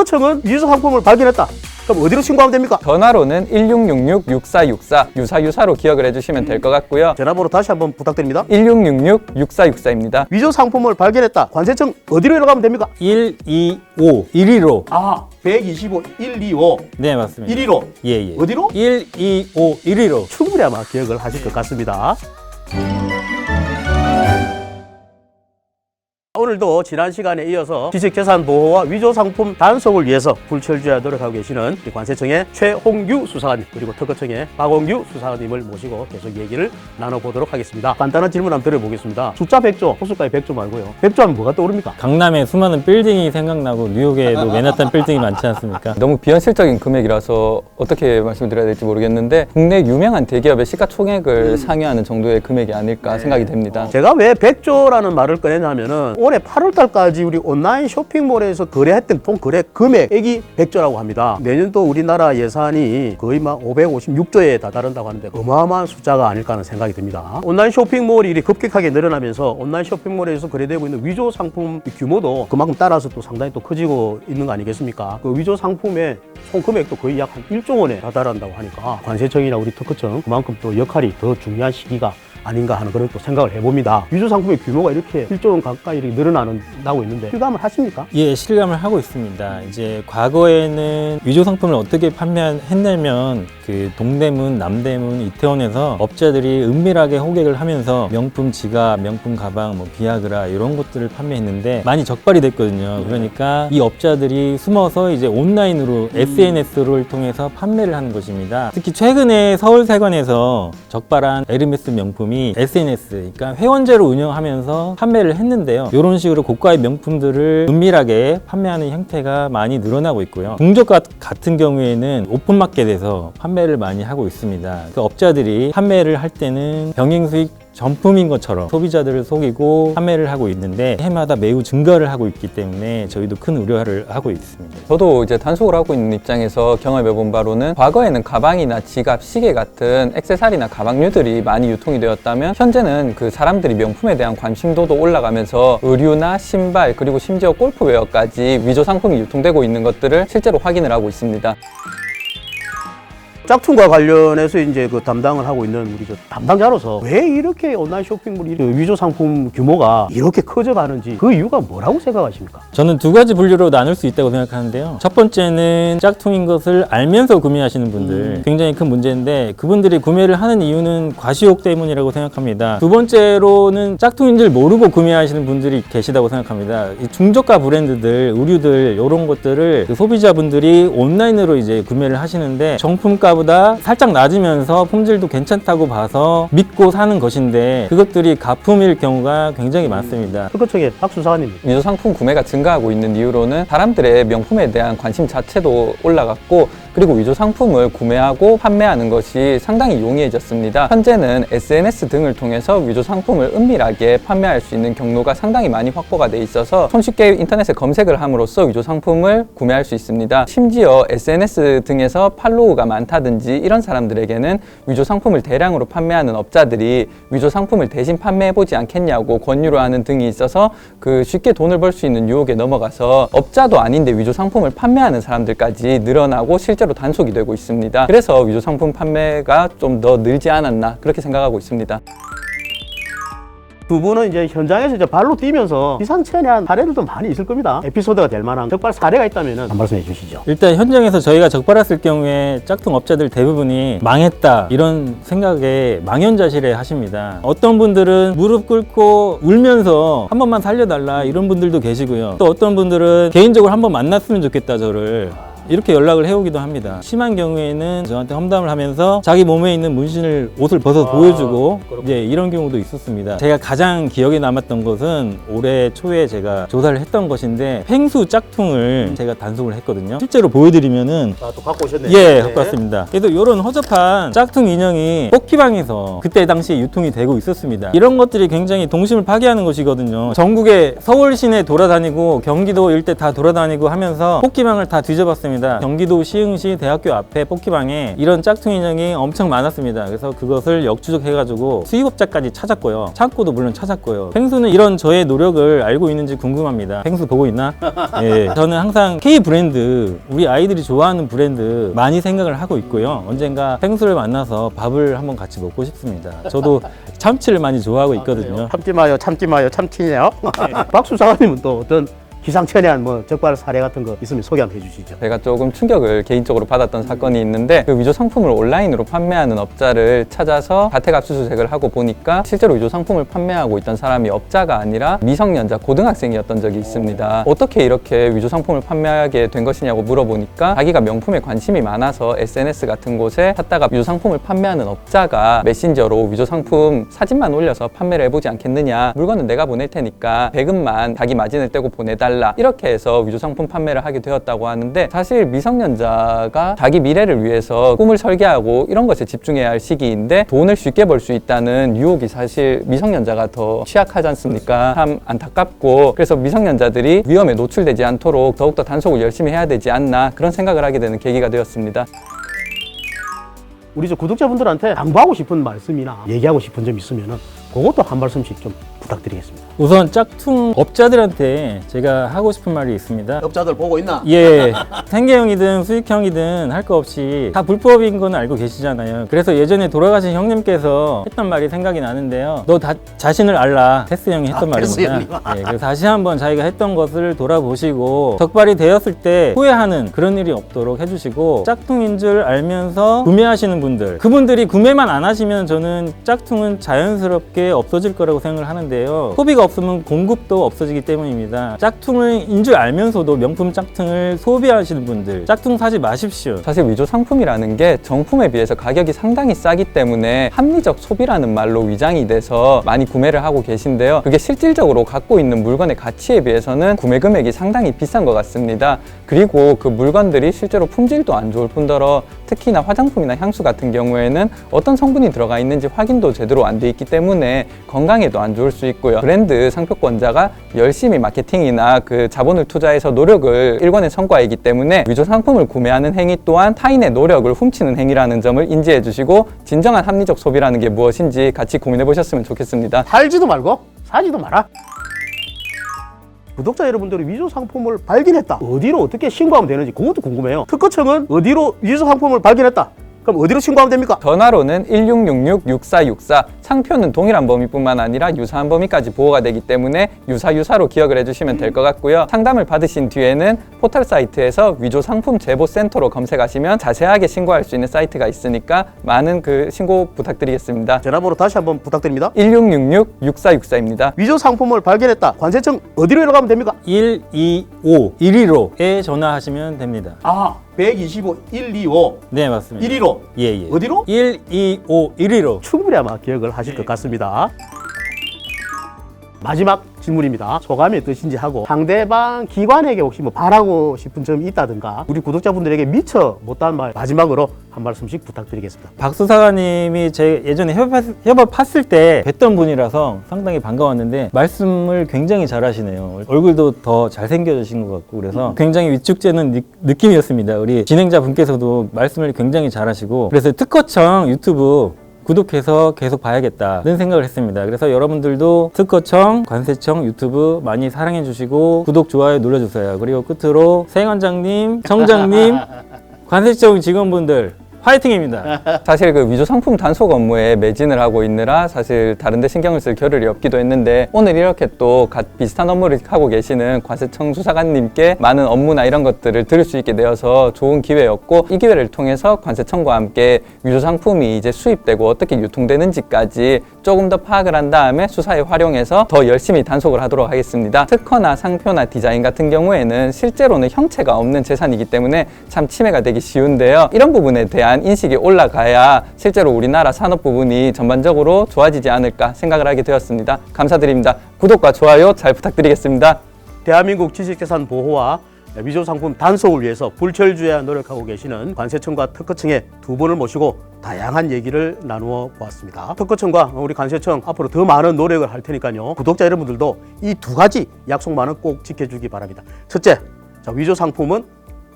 특허청은 위조 상품을 발견했다. 그럼 어디로 신고하면 됩니까? 전화로는 1666-6464 유사유사로 기억을 해주시면 될 것 같고요. 전화번호 다시 한번 부탁드립니다. 1666-6464입니다. 위조 상품을 발견했다. 관세청 어디로 연락하면 됩니까? 125 115. 125 125 네, 맞습니다. 115 예. 어디로? 125 115. 충분히 아마 기억을 하실 것 같습니다. 오늘도 지난 시간에 이어서 지식재산보호와 위조상품 단속을 위해서 불철주야 노력하고 계시는 관세청의 최홍규 수사관님 그리고 특허청의 박원규 수사관님을 모시고 계속 얘기를 나눠보도록 하겠습니다. 간단한 질문 한번 드려보겠습니다. 숫자 100조, 호숫가에 100조 말고요. 100조 하면 뭐가 떠오릅니까? 강남에 수많은 빌딩이 생각나고 뉴욕에도 맨하탄 빌딩이 많지 않습니까? 너무 비현실적인 금액이라서 어떻게 말씀드려야 될지 모르겠는데 국내 유명한 대기업의 시가총액을 상회하는 정도의 금액이 아닐까 생각이 됩니다. 제가 왜 100조라는 말을 꺼냈냐면은 올해 8월 달까지 우리 온라인 쇼핑몰에서 거래했던 총 거래 금액이 100조라고 합니다. 내년도 우리나라 예산이 거의 막 556조에 다다른다고 하는데 어마어마한 숫자가 아닐까 하는 생각이 듭니다. 온라인 쇼핑몰이 이렇게 급격하게 늘어나면서 온라인 쇼핑몰에서 거래되고 있는 위조 상품 규모도 그만큼 따라서 또 상당히 또 커지고 있는 거 아니겠습니까? 그 위조 상품의 총 금액도 거의 약 한 1조 원에 다다른다고 하니까 관세청이나 우리 특허청 그만큼 또 역할이 더 중요한 시기가 아닌가 하는 그런 또 생각을 해봅니다. 위조 상품의 규모가 이렇게 1조 원 가까이 이렇게 늘어나고 있는데 실감을 하십니까? 예, 실감을 하고 있습니다. 이제 과거에는 위조 상품을 어떻게 판매했냐면 그 동대문, 남대문, 이태원에서 업자들이 은밀하게 호객을 하면서 명품 지갑, 명품 가방, 뭐 비아그라 이런 것들을 판매했는데 많이 적발이 됐거든요. 그러니까 이 업자들이 숨어서 이제 온라인으로 SNS를 통해서 판매를 하는 것입니다. 특히 최근에 서울세관에서 적발한 에르메스 명품이 SNS, 그러니까 회원제로 운영하면서 판매를 했는데요. 이런 식으로 고가의 명품들을 은밀하게 판매하는 형태가 많이 늘어나고 있고요. 중저가 같은 경우에는 오픈마켓에서 판매를 많이 하고 있습니다. 그 업자들이 판매를 할 때는 병행수익 정품인 것처럼 소비자들을 속이고 판매를 하고 있는데 해마다 매우 증가를 하고 있기 때문에 저희도 큰 우려를 하고 있습니다. 저도 이제 단속을 하고 있는 입장에서 경험해본 바로는 과거에는 가방이나 지갑, 시계 같은 액세서리나 가방류들이 많이 유통이 되었다면 현재는 그 사람들이 명품에 대한 관심도도 올라가면서 의류나 신발 그리고 심지어 골프웨어까지 위조 상품이 유통되고 있는 것들을 실제로 확인을 하고 있습니다. 짝퉁과 관련해서 이제 그 담당을 하고 있는 우리 저 담당자로서 왜 이렇게 온라인 쇼핑몰이 위조 상품 규모가 이렇게 커져가는지 그 이유가 뭐라고 생각하십니까? 저는 두 가지 분류로 나눌 수 있다고 생각하는데요. 첫 번째는 짝퉁인 것을 알면서 구매하시는 분들 굉장히 큰 문제인데 그분들이 구매를 하는 이유는 과시욕 때문이라고 생각합니다. 두 번째로는 짝퉁인 줄 모르고 구매하시는 분들이 계시다고 생각합니다. 이 중저가 브랜드들, 의류들 이런 것들을 그 소비자분들이 온라인으로 이제 구매를 하시는데 정품값 보다 살짝 낮으면서 품질도 괜찮다고 봐서 믿고 사는 것인데 그것들이 가품일 경우가 굉장히 많습니다. 특허청의 박 수사관님. 위조 상품 구매가 증가하고 있는 이유로는 사람들의 명품에 대한 관심 자체도 올라갔고 그리고 위조 상품을 구매하고 판매하는 것이 상당히 용이해졌습니다. 현재는 SNS 등을 통해서 위조 상품을 은밀하게 판매할 수 있는 경로가 상당히 많이 확보가 돼 있어서 손쉽게 인터넷에 검색을 함으로써 위조 상품을 구매할 수 있습니다. 심지어 SNS 등에서 팔로우가 많다든지 이런 사람들에게는 위조 상품을 대량으로 판매하는 업자들이 위조 상품을 대신 판매해보지 않겠냐고 권유를 하는 등이 있어서 그 쉽게 돈을 벌 수 있는 유혹에 넘어가서 업자도 아닌데 위조 상품을 판매하는 사람들까지 늘어나고 실제로 단속이 되고 있습니다. 그래서 위조 상품 판매가 좀 더 늘지 않았나 그렇게 생각하고 있습니다. 두 분은 이제 현장에서 이제 발로 뛰면서 비상처리한 사례들도 많이 있을 겁니다. 에피소드가 될 만한 적발 사례가 있다면 한 말씀해 주시죠. 일단 현장에서 저희가 적발했을 경우에 짝퉁 업자들 대부분이 망했다 이런 생각에 망연자실해 하십니다. 어떤 분들은 무릎 꿇고 울면서 한 번만 살려달라 이런 분들도 계시고요. 또 어떤 분들은 개인적으로 한번 만났으면 좋겠다 저를 이렇게 연락을 해오기도 합니다. 심한 경우에는 저한테 험담을 하면서 자기 몸에 있는 문신을 옷을 벗어 보여주고 이제 이런 경우도 있었습니다. 제가 가장 기억에 남았던 것은 올해 초에 제가 조사를 했던 것인데 펭수 짝퉁을 제가 단속을 했거든요. 실제로 보여드리면은 또 갖고 오셨네요. 예, 갖고 왔습니다. 그래서 이런 허접한 짝퉁 인형이 뽑기방에서 그때 당시에 유통이 되고 있었습니다. 이런 것들이 굉장히 동심을 파괴하는 것이거든요. 전국에 서울 시내 돌아다니고 경기도 일대 다 돌아다니고 하면서 뽑기방을 다 뒤져봤습니다. 있습니다. 경기도 시흥시 대학교 앞에 뽑기방에 이런 짝퉁 인형이 엄청 많았습니다. 그래서 그것을 역추적해가지고 수입업자까지 찾았고요. 창고도 물론 찾았고요. 펭수는 이런 저의 노력을 알고 있는지 궁금합니다. 펭수 보고 있나? 예. 저는 항상 K 브랜드, 우리 아이들이 좋아하는 브랜드 많이 생각을 하고 있고요. 언젠가 펭수를 만나서 밥을 한번 같이 먹고 싶습니다. 저도 참치를 많이 좋아하고 있거든요. 참지 마요, 참지 마요, 참치네요. 박 수사관님은 또 어떤 기상천외한 뭐 적발 사례 같은 거 있으면 소개 한번 해주시죠. 제가 조금 충격을 개인적으로 받았던 사건이 있는데 그 위조 상품을 온라인으로 판매하는 업자를 찾아서 가택압수수색을 하고 보니까 실제로 위조 상품을 판매하고 있던 사람이 업자가 아니라 미성년자 고등학생이었던 적이 있습니다. 어떻게 이렇게 위조 상품을 판매하게 된 것이냐고 물어보니까 자기가 명품에 관심이 많아서 SNS 같은 곳에 찾다가 위조 상품을 판매하는 업자가 메신저로 위조 상품 사진만 올려서 판매를 해보지 않겠느냐, 물건은 내가 보낼 테니까 배급만 자기 마진을 떼고 보내달라, 이렇게 해서 위조 상품 판매를 하게 되었다고 하는데, 사실 미성년자가 자기 미래를 위해서 꿈을 설계하고 이런 것에 집중해야 할 시기인데 돈을 쉽게 벌 수 있다는 유혹이 사실 미성년자가 더 취약하지 않습니까? 참 안타깝고, 그래서 미성년자들이 위험에 노출되지 않도록 더욱더 단속을 열심히 해야 되지 않나, 그런 생각을 하게 되는 계기가 되었습니다. 우리 저 구독자분들한테 당부하고 싶은 말씀이나 얘기하고 싶은 점 있으면 그것도 한 말씀씩 좀 부탁드리겠습니다. 우선 짝퉁 업자들한테 제가 하고 싶은 말이 있습니다. 업자들 보고 있나? 예, 생계형이든 수익형이든 할 거 없이 다 불법인 건 알고 계시잖아요. 그래서 예전에 돌아가신 형님께서 했던 말이 생각이 나는데요. 너 자신을 알라. 테스 형이 했던 말입니다. 예, 그래서 다시 한번 자기가 했던 것을 돌아보시고 적발이 되었을 때 후회하는 그런 일이 없도록 해주시고, 짝퉁인 줄 알면서 구매하시는 분들, 그분들이 구매만 안 하시면 저는 짝퉁은 자연스럽게 없어질 거라고 생각을 하는데요. 소비가 없으면 공급도 없어지기 때문입니다. 짝퉁인 줄 알면서도 명품 짝퉁을 소비하시는 분들, 짝퉁 사지 마십시오. 사실 위조 상품이라는 게 정품에 비해서 가격이 상당히 싸기 때문에 합리적 소비라는 말로 위장이 돼서 많이 구매를 하고 계신데요. 그게 실질적으로 갖고 있는 물건의 가치에 비해서는 구매 금액이 상당히 비싼 것 같습니다. 그리고 그 물건들이 실제로 품질도 안 좋을 뿐더러 특히나 화장품이나 향수 같은 경우에는 어떤 성분이 들어가 있는지 확인도 제대로 안 돼 있기 때문에 건강에도 안 좋을 수 있고요. 브랜드 상표권자가 열심히 마케팅이나 그 자본을 투자해서 노력을 일궈낸 성과이기 때문에 위조 상품을 구매하는 행위 또한 타인의 노력을 훔치는 행위라는 점을 인지해 주시고 진정한 합리적 소비라는 게 무엇인지 같이 고민해 보셨으면 좋겠습니다. 팔지도 말고 사지도 마라. 구독자 여러분들이 위조 상품을 발견했다. 어디로 어떻게 신고하면 되는지 그것도 궁금해요. 특허청은 어디로 위조 상품을 발견했다. 그럼 어디로 신고하면 됩니까? 전화로는 1666-6464, 상표는 동일한 범위뿐만 아니라 유사한 범위까지 보호가 되기 때문에 유사로 기억을 해주시면 될 것 같고요. 상담을 받으신 뒤에는 포털 사이트에서 위조 상품 제보 센터로 검색하시면 자세하게 신고할 수 있는 사이트가 있으니까 많은 그 신고 부탁드리겠습니다. 전화번호 다시 한번 부탁드립니다. 1666-6464입니다. 위조 상품을 발견했다. 관세청 어디로 연락하면 됩니까? 125-115에 전화하시면 됩니다. 125, 125, 네, 맞습니다. 115. 예. 어디로? 125, 115. 충분히 아마 기억을 하실 것 같습니다. 마지막 질문입니다. 소감이 어떠신지 하고, 상대방 기관에게 혹시 뭐 바라고 싶은 점이 있다든가 우리 구독자분들에게 미처 못한 말 마지막으로 한 말씀씩 부탁드리겠습니다. 박 수사관님이 제 예전에 협업했을 때 뵀던 분이라서 상당히 반가웠는데 말씀을 굉장히 잘하시네요. 얼굴도 더 잘생겨지신 것 같고 그래서 굉장히 위축되는 느낌이었습니다. 우리 진행자 분께서도 말씀을 굉장히 잘하시고, 그래서 특허청 유튜브 구독해서 계속 봐야겠다는 생각을 했습니다. 그래서 여러분들도 특허청, 관세청 유튜브 많이 사랑해 주시고 구독, 좋아요 눌러주세요. 그리고 끝으로 세관장님, 청장님, 관세청 직원분들 화이팅입니다. 사실 그 위조 상품 단속 업무에 매진을 하고 있느라 사실 다른 데 신경을 쓸 겨를이 없기도 했는데, 오늘 이렇게 또 비슷한 업무를 하고 계시는 관세청 수사관님께 많은 업무나 이런 것들을 들을 수 있게 되어서 좋은 기회였고, 이 기회를 통해서 관세청과 함께 위조 상품이 이제 수입되고 어떻게 유통되는지까지 조금 더 파악을 한 다음에 수사에 활용해서 더 열심히 단속을 하도록 하겠습니다. 특허나 상표나 디자인 같은 경우에는 실제로는 형체가 없는 재산이기 때문에 참 침해가 되기 쉬운데요. 이런 부분에 대한 인식이 올라가야 실제로 우리나라 산업 부분이 전반적으로 좋아지지 않을까 생각을 하게 되었습니다. 감사드립니다. 구독과 좋아요 잘 부탁드리겠습니다. 대한민국 지식재산 보호와 위조 상품 단속을 위해서 불철주야 노력하고 계시는 관세청과 특허청의 두 분을 모시고 다양한 얘기를 나누어 보았습니다. 특허청과 우리 관세청 앞으로 더 많은 노력을 할 테니까요. 구독자 여러분들도 이 두 가지 약속만은 꼭 지켜주기 바랍니다. 첫째, 위조 상품은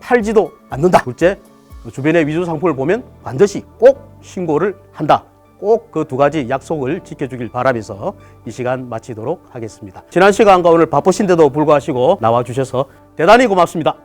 팔지도 않는다. 둘째, 주변의 위조 상품을 보면 반드시 꼭 신고를 한다. 꼭 그 두 가지 약속을 지켜주길 바라면서 이 시간 마치도록 하겠습니다. 지난 시간과 오늘 바쁘신데도 불구하시고 나와주셔서 대단히 고맙습니다.